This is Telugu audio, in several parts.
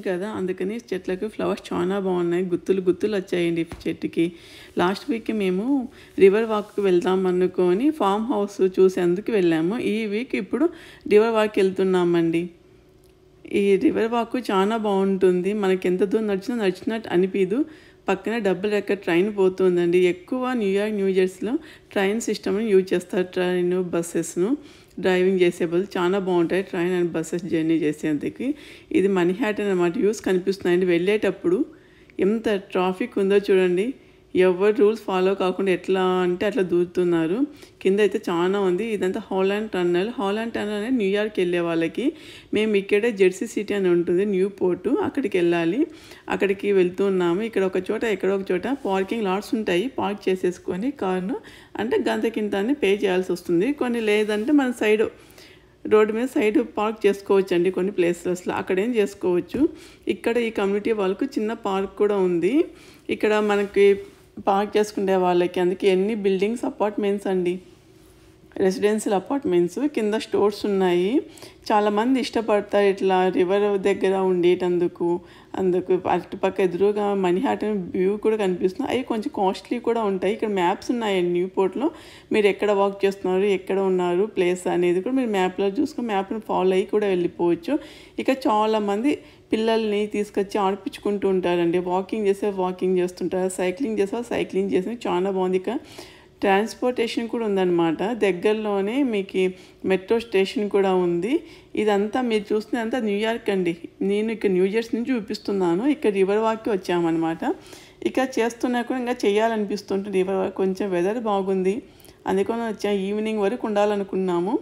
కదా, అందుకని చెట్లకు ఫ్లవర్స్ చాలా బాగున్నాయి. గుత్తులు గుత్తులు వచ్చాయండి చెట్టుకి. లాస్ట్ వీక్ మేము రివర్ వాక్కి వెళ్దాం అనుకొని ఫామ్ హౌస్ చూసేందుకు వెళ్ళాము. ఈ వీక్ ఇప్పుడు రివర్ వాక్కి వెళ్తున్నామండి. ఈ రివర్ వాక్ చాలా బాగుంటుంది. మనకి ఎంత దూరం నడిచినట్టు అనిపించదు. పక్కన డబుల్ డెక్కర్ ట్రైన్ పోతుందండి. ఎక్కువ న్యూయార్క్, న్యూ జెర్సీలో ట్రైన్ సిస్టమ్ని యూజ్ చేస్తారు. ట్రైన్ బస్సెస్ను డ్రైవింగ్ చేసే బదులు చాలా బాగుంటాయి ట్రైన్ అండ్ బస్సెస్ జర్నీ చేసేందుకు. ఇది మన్హాటన్ అన్నమాట. వ్యూస్ కనిపిస్తున్నాయండి. వెళ్ళేటప్పుడు ఎంత ట్రాఫిక్ ఉందో చూడండి. ఎవరు రూల్స్ ఫాలో కాకుండా ఎట్లా అంటే అట్లా దూరుతున్నారు. కింద అయితే చాలా ఉంది. ఇదంతా హాలాండ్ టన్నల్. హాలాండ్ టన్నల్ అనేది న్యూయార్క్ వెళ్ళే వాళ్ళకి. మేము ఇక్కడే జెర్సీ సిటీ అని ఉంటుంది, న్యూ పోర్టు, అక్కడికి వెళ్ళాలి. అక్కడికి వెళ్తున్నాము. ఇక్కడ ఒక చోట ఎక్కడో ఒక చోట పార్కింగ్ లాట్స్ ఉంటాయి. పార్క్ చేసేసుకొని కార్ను అంటే గంటకింత అని పే చేయాల్సి వస్తుంది. కొన్ని లేదంటే మన సైడ్ రోడ్డు మీద సైడ్ పార్క్ చేసుకోవచ్చు అండి. కొన్ని ప్లేసెస్లో అక్కడేం చేసుకోవచ్చు. ఇక్కడ ఈ కమ్యూనిటీ వాళ్ళకు చిన్న పార్క్ కూడా ఉంది. ఇక్కడ మనకి పార్క్ చేసుకునే వాళ్ళకి అందుకే ఎన్ని బిల్డింగ్స్ అపార్ట్మెంట్స్ అండి, రెసిడెన్షియల్ అపార్ట్మెంట్స్. కింద స్టోర్స్ ఉన్నాయి. చాలామంది ఇష్టపడతారు ఇట్లా రివర్ దగ్గర ఉండేటందుకు. అటుపక్క ఎదురుగా మన్హాటన్ వ్యూ కూడా కనిపిస్తుంది. అవి కొంచెం కాస్ట్లీ కూడా ఉంటాయి. ఇక్కడ మ్యాప్స్ ఉన్నాయండి న్యూ పోర్ట్లో. మీరు ఎక్కడ వాక్ చేస్తున్నారు, ఎక్కడ ఉన్నారు ప్లేస్ అనేది కూడా మీరు మ్యాప్లో చూసుకొని మ్యాప్ని ఫాలో అయ్యి కూడా వెళ్ళిపోవచ్చు. ఇక చాలామంది పిల్లల్ని తీసుకొచ్చి ఆడిపించుకుంటూ ఉంటారండి. వాకింగ్ చేస్తుంటారు, సైక్లింగ్ చేస్తే చాలా బాగుంది. ఇక ట్రాన్స్పోర్టేషన్ కూడా ఉందన్నమాట. దగ్గరలోనే మీకు మెట్రో స్టేషన్ కూడా ఉంది. ఇదంతా మీరు చూస్తున్నంతా న్యూయార్క్ అండి. నేను ఇక్కడ న్యూ జెర్సీ నుంచి చూపిస్తున్నాను. ఇక్కడ రివర్ వాక్కి వచ్చామన్నమాట. ఇక చేస్తున్నా కూడా ఇంకా చేయాలనిపిస్తుంటుంది. రివర్ వాక్ కొంచెం వెదర్ బాగుంది, అందుకని వచ్చా. ఈవినింగ్ వరకు ఉండాలనుకున్నాము,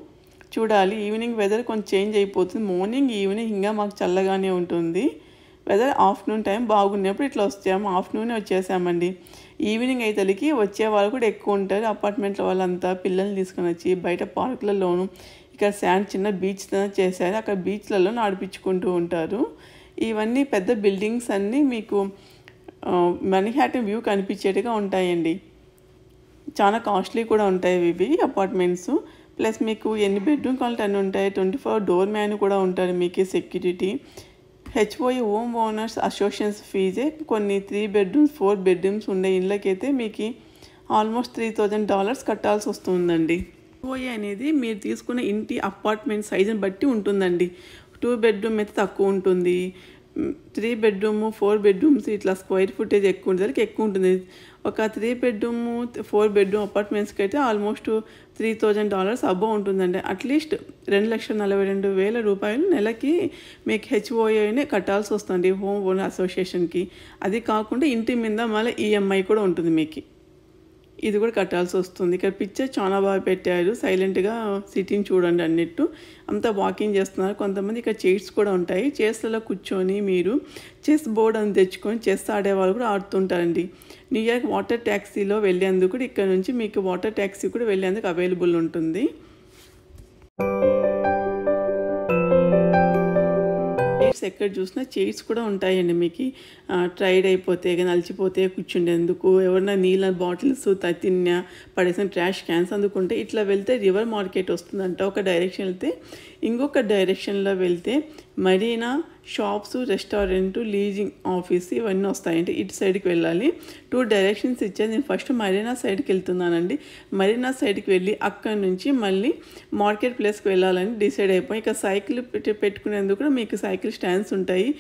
చూడాలి. ఈవినింగ్ వెదర్ కొంచెం చేంజ్ అయిపోతుంది. మార్నింగ్ ఈవినింగ్ ఇంకా మాకు చల్లగానే ఉంటుంది వెదర్. ఆఫ్టర్నూన్ టైం బాగున్నప్పుడు ఇట్లా వస్తాము. ఆఫ్టర్నూనే వచ్చేసామండి. ఈవినింగ్ అయితేకి వచ్చే వాళ్ళు కూడా ఎక్కువ ఉంటారు. అపార్ట్మెంట్ల వాళ్ళంతా పిల్లల్ని తీసుకొని వచ్చి బయట పార్కులలోను ఇక్కడ శాండ్ చిన్న బీచ్ చేశారు. అక్కడ బీచ్లలో నడిపించుకుంటూ ఉంటారు. ఇవన్నీ పెద్ద బిల్డింగ్స్ అన్నీ మీకు మన్హాటన్ వ్యూ కనిపించేట్టుగా ఉంటాయండి. చాలా కాస్ట్లీ కూడా ఉంటాయి ఇవి అపార్ట్మెంట్స్. ప్లస్ మీకు ఎన్ని బెడ్రూమ్ కావాలంటే అన్నీ ఉంటాయి. 24 డోర్ మ్యాన్ కూడా ఉంటారు మీకు సెక్యూరిటీ. హెచ్ఓఈ హోమ్ ఓనర్స్ అసోసియేషన్స్ ఫీజే కొన్ని 3 బెడ్రూమ్స్ 4 బెడ్రూమ్స్ ఉండే ఇళ్ళకైతే మీకు ఆల్మోస్ట్ $3,000 కట్టాల్సి వస్తుందండి. హెచ్ఓఈ అనేది మీరు తీసుకున్న ఇంటి అపార్ట్మెంట్ సైజుని బట్టి ఉంటుందండి. 2 బెడ్రూమ్ అయితే తక్కువ ఉంటుంది. 3 బెడ్రూమ్ 4 బెడ్రూమ్స్ ఇట్లా స్క్వేర్ ఫుటేజ్ ఎక్కువ ఉంటుంది, ఎక్కువ ఉంటుంది. ఒక 3 బెడ్రూమ్ 4 బెడ్రూమ్ అపార్ట్మెంట్స్కి అయితే ఆల్మోస్ట్ $3,000 అబోవ్ ఉంటుందండి. అట్లీస్ట్ $2,42,000 నెలకి మీకు హెచ్ఓఏనే కట్టాల్సి వస్తుంది హోమ్ ఓనర్ అసోసియేషన్కి. అది కాకుండా ఇంటి మీద మళ్ళీ ఈఎంఐ కూడా ఉంటుంది మీకు, ఇది కూడా కట్టాల్సి వస్తుంది. ఇక్కడ పిక్చర్ చాలా బాగా పెట్టారు. సైలెంట్గా సిటీని చూడండి అన్నట్టు. అంతా వాకింగ్ చేస్తున్నారు. కొంతమంది ఇక్కడ చైర్స్ కూడా ఉంటాయి. చైర్స్లలో కూర్చొని మీరు చెస్ బోర్డ్ అని తెచ్చుకొని చెస్ ఆడేవాళ్ళు కూడా ఆడుతుంటారండి. న్యూయార్క్ వాటర్ ట్యాక్సీలో వెళ్ళేందుకు కూడా ఇక్కడ నుంచి మీకు వాటర్ ట్యాక్సీ కూడా వెళ్ళేందుకు అవైలబుల్ ఉంటుంది. చైర్స్ ఎక్కడ చూసినా చైర్స్ కూడా ఉంటాయండి మీకు. ట్రైడ్ అయిపోతే నలిచిపోతే కూర్చుండేందుకు, ఎవరైనా నీళ్ళ బాటిల్స్ తిన్నా పడేసిన ట్రాష్ క్యాన్స్ అందుకుంటే ఇట్లా వెళ్తే రివర్ మార్కెట్ వస్తుందంట ఒక డైరెక్షన్ వెళ్తే. ఇంకొక డైరెక్షన్లో వెళ్తే Marina, shops, restaurant, leasing office ఇవన్నీ వస్తాయంటే ఇటు సైడ్కి వెళ్ళాలి. 2 డైరెక్షన్స్ ఇచ్చాను. నేను ఫస్ట్ మరీనా సైడ్కి వెళ్తున్నానండి. మరీనా సైడ్కి వెళ్ళి అక్కడి నుంచి మళ్ళీ మార్కెట్ ప్లేస్కి వెళ్ళాలని డిసైడ్ అయిపోయి. ఇక సైకిల్ పెట్టుకునేందుకు కూడా మీకు సైకిల్ స్టాండ్స్ ఉంటాయి.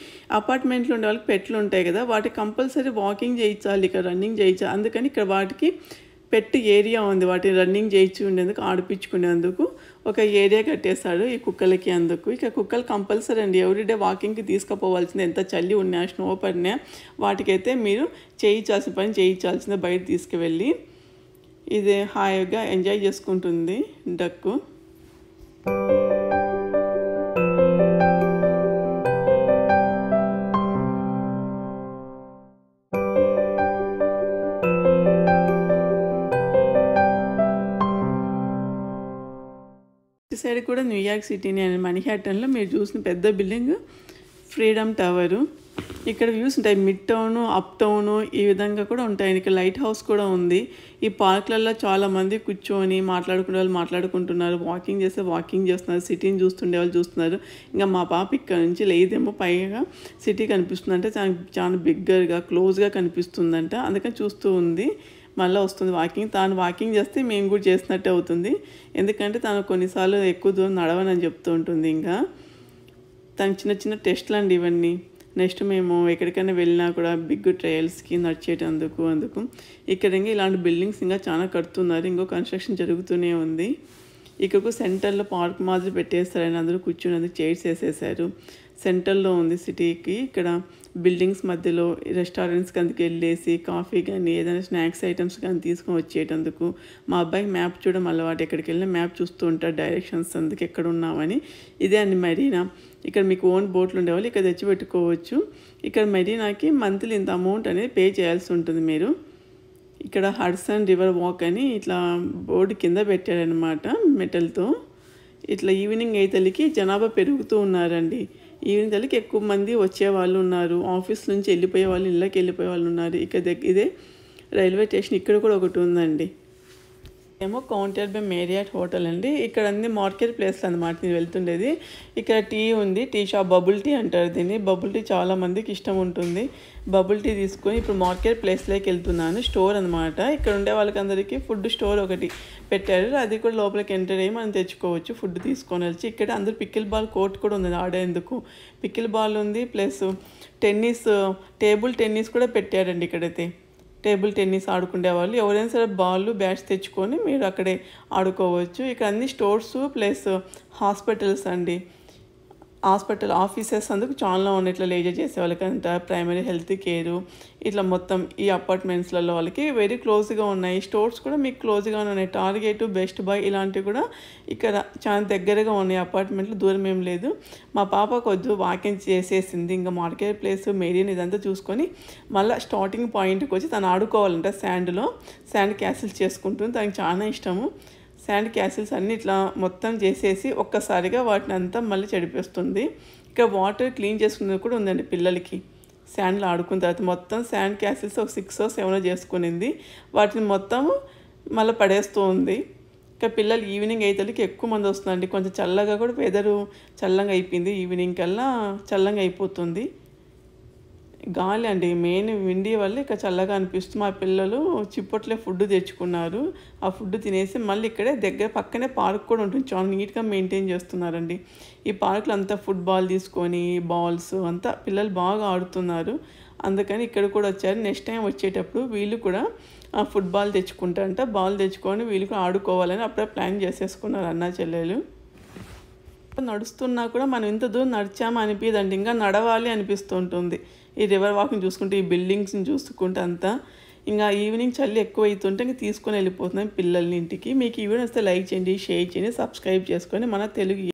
అపార్ట్మెంట్లో ఉండే వాళ్ళకి పెట్లు ఉంటాయి కదా, వాటికి కంపల్సరీ వాకింగ్ చేయించాలి, ఇక్కడ రన్నింగ్ చేయించాలి. అందుకని ఇక్కడ వాటికి పెట్టి ఏరియా ఉంది. వాటిని రన్నింగ్ చేయించి ఉండేందుకు, ఆడిపించుకునేందుకు ఒక ఏరియా కట్టేశాడు ఈ కుక్కలకి. అందుకు ఇక కుక్కలు కంపల్సరీ అండి ఎవ్రీడే వాకింగ్కి తీసుకుపోవాల్సింది. ఎంత చలి ఉన్నా స్నో పడినా వాటికైతే మీరు చేయించాల్సిందే బయట తీసుకువెళ్ళి. ఇది హాయిగా ఎంజాయ్ చేసుకుంటుంది డక్కు. ఇటు సైడ్ కూడా న్యూయార్క్ సిటీని మన్హాటన్లో మీరు చూసిన పెద్ద బిల్డింగ్ ఫ్రీడమ్ టవరు. ఇక్కడ వ్యూస్ ఉంటాయి, మిడ్ టౌను, అప్ టౌను ఈ విధంగా కూడా ఉంటాయి. ఇక్కడ లైట్ హౌస్ కూడా ఉంది. ఈ పార్క్లలో చాలామంది కూర్చొని మాట్లాడుకునే వాళ్ళు మాట్లాడుకుంటున్నారు, వాకింగ్ చేస్తే వాకింగ్ చేస్తున్నారు, సిటీని చూస్తుండే వాళ్ళు చూస్తున్నారు. ఇంకా మా పాప ఇక్కడ నుంచి లేదేమో, పైగా సిటీ కనిపిస్తుందంటే చాలా బిగ్గర్గా క్లోజ్గా కనిపిస్తుందంట, అందుకని చూస్తూ ఉంది. మళ్ళీ వస్తుంది వాకింగ్. తాను వాకింగ్ చేస్తే మేము కూడా చేసినట్టే అవుతుంది, ఎందుకంటే తను కొన్నిసార్లు ఎక్కువ దూరం నడవనని చెప్తూ ఉంటుంది. ఇంకా తను చిన్న చిన్న టెస్ట్లు అండి ఇవన్నీ. నెక్స్ట్ మేము ఎక్కడికైనా వెళ్ళినా కూడా బిగ్ ట్రయల్స్కి నడిచేటందుకు ఇక్కడ ఇంకా ఇలాంటి బిల్డింగ్స్ ఇంకా చాలా కడుతున్నారు, ఇంకో కన్స్ట్రక్షన్ జరుగుతూనే ఉంది. ఇక్కడకు సెంటర్లో పార్క్ మాదిరి పెట్టేస్తారని అందరూ కూర్చునేందుకు చైర్స్ వేసేసారు. సెంటర్లో ఉంది సిటీకి. ఇక్కడ బిల్డింగ్స్ మధ్యలో రెస్టారెంట్స్కి అందుకు వెళ్ళేసి కాఫీ కానీ ఏదైనా స్నాక్స్ ఐటమ్స్ కానీ తీసుకొని వచ్చేటందుకు. మా అబ్బాయికి మ్యాప్ చూడడం అలవాటు, ఎక్కడికి వెళ్ళినా మ్యాప్ చూస్తూ ఉంటారు డైరెక్షన్స్ అందుకు ఎక్కడ ఉన్నామని. ఇదే అండి మరీనా. ఇక్కడ మీకు ఓన్ బోట్లు ఉండేవాళ్ళు ఇక్కడ తెచ్చి పెట్టుకోవచ్చు. ఇక్కడ మరీనాకి మంత్లీ ఇంత అమౌంట్ అనేది పే చేయాల్సి ఉంటుంది మీరు. ఇక్కడ హడ్సన్ రివర్ వాక్ అని ఇట్లా బోర్డు కింద పెట్టారనమాట మెటల్తో. ఇట్లా ఈవినింగ్ అయితేకి జనాభా పెరుగుతూ ఉన్నారండి. ఈవినింగ్ తల్లికి ఎక్కువ మంది వచ్చే వాళ్ళు ఉన్నారు, ఆఫీస్ నుంచి వెళ్ళిపోయే వాళ్ళు, ఇళ్ళకి వెళ్ళిపోయే వాళ్ళు ఉన్నారు. ఇదే రైల్వే స్టేషన్ ఇక్కడ కూడా ఒకటి ఉందండి. ఏమో కౌంటర్ బై మేరియట్ హోటల్ అండి. ఇక్కడ అన్ని మార్కెట్ ప్లేస్ అనమాట నేను వెళ్తుండేది. ఇక్కడ టీ ఉంది, టీ షాప్, బబుల్ టీ అంటారు దీన్ని. బబుల్ టీ చాలా మందికి ఇష్టం ఉంటుంది. బబుల్ టీ తీసుకొని ఇప్పుడు మార్కెట్ ప్లేస్లోకి వెళ్తున్నాను. స్టోర్ అనమాట. ఇక్కడ ఉండే వాళ్ళకందరికీ ఫుడ్ స్టోర్ ఒకటి పెట్టారు, అది కూడా లోపలికి ఎంటర్ అయ్యి మనం తెచ్చుకోవచ్చు ఫుడ్ తీసుకొని వచ్చి. ఇక్కడ అందరూ పికిల్ బాల్ కోర్ట్ కూడా ఉంది ఆడేందుకు. పికిల్ బాల్ ఉంది, ప్లస్ టెన్నిస్, టేబుల్ టెన్నిస్ కూడా పెట్టారండి ఇక్కడైతే. టేబుల్ టెన్నిస్ ఆడుకునే వాళ్ళు ఎవరైనా సరే బాల్ బ్యాట్స్ తెచ్చుకొని మీరు అక్కడే ఆడుకోవచ్చు. ఇక్కడ అన్ని స్టోర్స్ ప్లస్ హాస్పిటల్స్ అండి. హాస్పిటల్ ఆఫీసెస్ అందుకు చాలా ఉన్నాయి. ఇట్లా లేజర్ చేసే వాళ్ళకంట ప్రైమరీ హెల్త్ కేరు ఇట్లా మొత్తం ఈ అపార్ట్మెంట్స్లలో వాళ్ళకి వెరీ క్లోజ్గా ఉన్నాయి. స్టోర్స్ కూడా మీకు క్లోజ్గా ఉన్నాయి. టార్గెట్, బెస్ట్ బై ఇలాంటివి కూడా ఇక్కడ చాలా దగ్గరగా ఉన్నాయి. అపార్ట్మెంట్లు దూరం ఏం లేదు. మా పాప కొద్ది వాకింగ్ చేసేసింది. ఇంకా మార్కెట్ ప్లేస్ మెరీన్ ఇదంతా చూసుకొని మళ్ళీ స్టార్టింగ్ పాయింట్కి వచ్చి తను ఆడుకోవాలంట శాండ్లో. శాండ్ క్యాసిల్స్ చేసుకుంటుంది, తనకి చాలా ఇష్టము. శాండ్ క్యాసిల్స్ అన్నీ ఇట్లా మొత్తం చేసేసి ఒక్కసారిగా వాటిని అంతా మళ్ళీ చెడిపేస్తుంది. ఇక్కడ వాటర్ క్లీన్ చేసుకునేది కూడా ఉందండి పిల్లలకి. శాండ్లో ఆడుకున్న తర్వాత మొత్తం శాండ్ క్యాసిల్స్ ఒక 6 or 7 చేసుకునింది. వాటిని మొత్తం మళ్ళీ పడేస్తూ ఉంది. ఇంకా పిల్లలు ఈవినింగ్ అయ్యేసరికి ఎక్కువ మంది వస్తుందండి. కొంచెం చల్లగా కూడా వెదరు చల్లగా అయిపోయింది. ఈవినింగ్ కల్లా చల్లగా అయిపోతుంది. గాలి అండి మెయిన్, విండి వల్ల ఇక్కడ చల్లగా అనిపిస్తుంది. మా పిల్లలు చిప్పట్లే ఫుడ్ తెచ్చుకున్నారు. ఆ ఫుడ్ తినేసి మళ్ళీ ఇక్కడే దగ్గర పక్కనే పార్క్ కూడా ఉంటుంది, చాలా నీట్గా మెయింటైన్ చేస్తున్నారండి. ఈ పార్క్లో అంతా ఫుట్బాల్ తీసుకొని బాల్స్ అంతా పిల్లలు బాగా ఆడుతున్నారు, అందుకని ఇక్కడ కూడా వచ్చారు. నెక్స్ట్ టైం వచ్చేటప్పుడు వీళ్ళు కూడా ఫుట్బాల్ తెచ్చుకుంటారంట. బాల్ తెచ్చుకొని వీళ్ళు కూడా ఆడుకోవాలని అప్పుడే ప్లాన్ చేసేసుకున్నారు అన్నా చెల్లెలు. నడుస్తున్నా కూడా మనం ఇంత దూరం నడిచామా అనిపిదండి, ఇంకా నడవాలి అనిపిస్తూ ఉంటుంది. ఈ రివర్ వాక్ని చూసుకుంటే, ఈ బిల్డింగ్స్ని చూసుకుంటే అంతా. ఇంకా ఈవినింగ్ చలి ఎక్కువ అవుతుంటే ఇంకా తీసుకొని వెళ్ళిపోతున్నాం పిల్లల్ని ఇంటికి. మీకు ఈ వీడియో వస్తే లైక్ చేయండి, షేర్ చేయండి, సబ్స్క్రైబ్ చేసుకొని మన తెలుగు